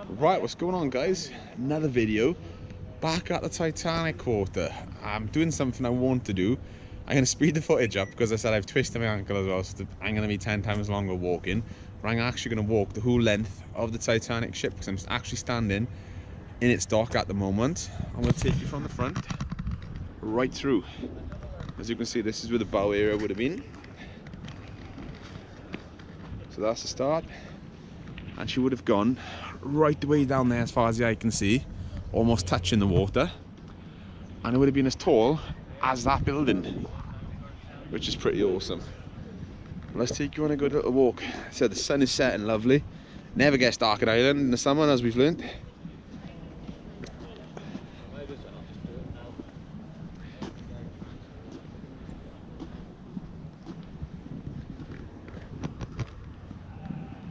Right, what's going on, guys? Another video back at the Titanic quarter. I'm doing something I want to do. I'm going to speed the footage up because I said I've twisted my ankle as well, so I'm going to be 10 times longer walking. But I'm actually going to walk the whole length of the Titanic ship because I'm actually standing in its dock at the moment. I'm going to take you from the front right through. As you can see, this is where the bow area would have been. So that's the start. And she would have gone right the way down there as far as the eye can see, almost touching the water, and it would have been as tall as that building, which is pretty awesome. Let's take you on a good little walk. I said the sun is setting lovely. Never gets dark at Ireland in the summer, as we've learned.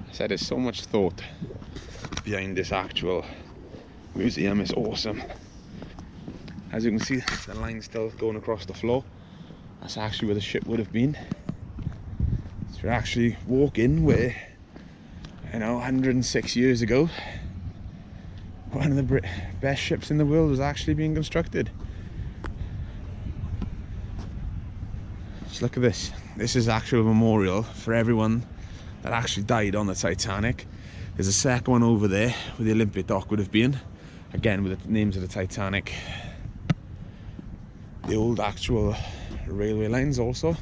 I said there's so much thought behind this actual museum. It's awesome. As you can see, the line's still going across the floor. That's actually where the ship would have been. So you're actually walking where, 106 years ago, one of the best ships in the world was actually being constructed. Just look at this. This is actual memorial for everyone that actually died on the Titanic. There's a second one over there where the Olympic dock would have been, again with the names of the Titanic, the old actual railway lines also.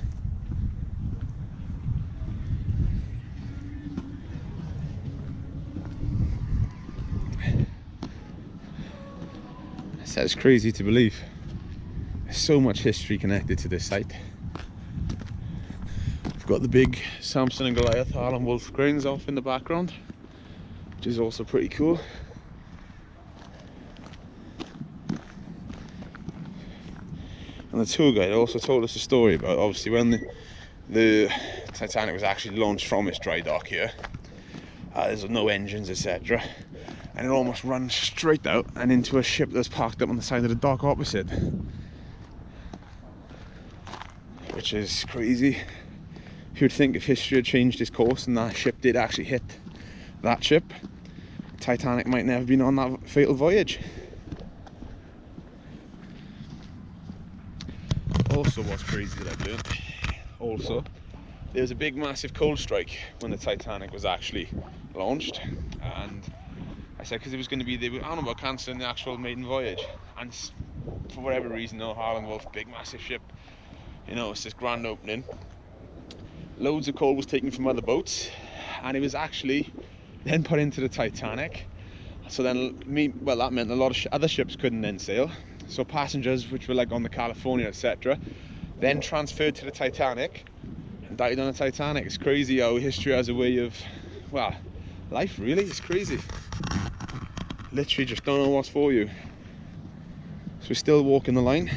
It's crazy to believe. There's so much history connected to this site. We've got the big Samson and Goliath Harlem Wolf cranes off in the background, which is also pretty cool. And the tour guide also told us a story about, obviously, when the Titanic was actually launched from its dry dock here, there's no engines, etc., and it almost runs straight out and into a ship that's parked up on the side of the dock opposite, which is crazy. You'd think if history had changed its course and that ship did actually hit that ship, Titanic might never have been on that fatal voyage. Also, what's crazy that I've learned, also, there was a big massive cold strike when the Titanic was actually launched, and I said because it was going to be, they were on about cancelling the actual maiden voyage, and for whatever reason, Harland Wolff, big massive ship, it's this grand opening, loads of coal was taken from other boats, and it was actually then put into the Titanic. So then, that meant a lot of other ships couldn't then sail. So passengers, which were like on the California, etc., then transferred to the Titanic and died on the Titanic. It's crazy how history has a way of, life really. It's crazy. Literally just don't know what's for you. So we're still walking the line.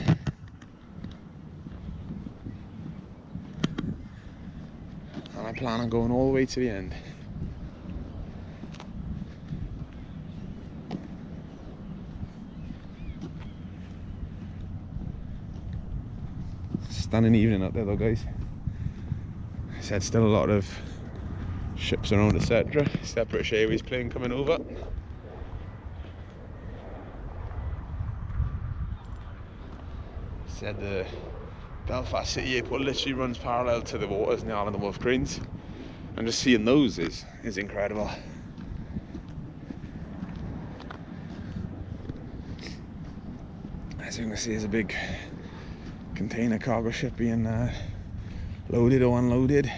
And I plan on going all the way to the end. Stunning evening out there though, guys. I said still a lot of ships around, etc. Still British Airways plane coming over. Said the Belfast City Airport literally runs parallel to the waters in the Harland Wolff cranes, and just seeing those is incredible. As you can see, there's a big container cargo ship being loaded or unloaded.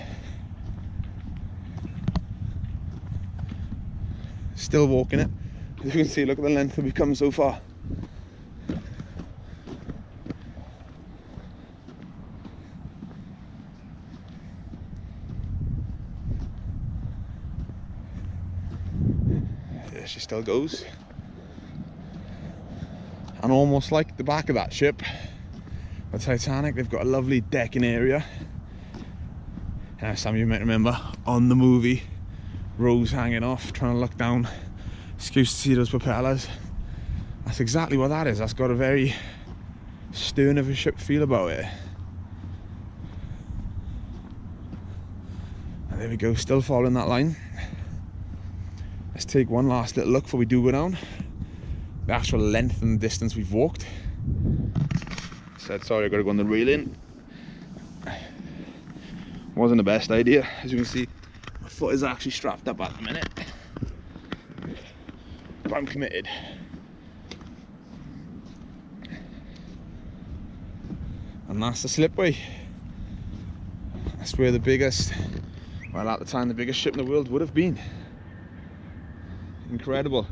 Still walking it. As you can see, look at the length that we've come so far. There she still goes. And almost like the back of that ship, the Titanic, they've got a lovely decking area. Some of you might remember on the movie, Rose hanging off, trying to look down, excuse to see those propellers. That's exactly what that is. That's got a very stern of a ship feel about it. And there we go, still following that line. let's take one last little look before we do go down. The actual length and distance we've walked. Said sorry, I gotta go on the railing. Wasn't the best idea. As you can see, my foot is actually strapped up at the minute, but I'm committed. And that's the slipway. That's where the biggest, well at the time the biggest ship in the world would have been. Incredible.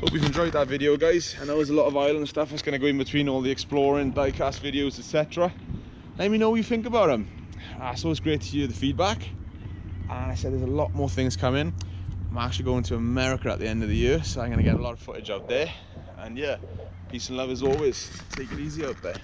Hope you've enjoyed that video, guys. I know there's a lot of island stuff that's going to go in between all the exploring, diecast videos, etc. Let me know what you think about them. It's always great to hear the feedback. And I said there's a lot more things coming. I'm actually going to America at the end of the year, so I'm going to get a lot of footage out there. And yeah, peace and love as always. Take it easy out there.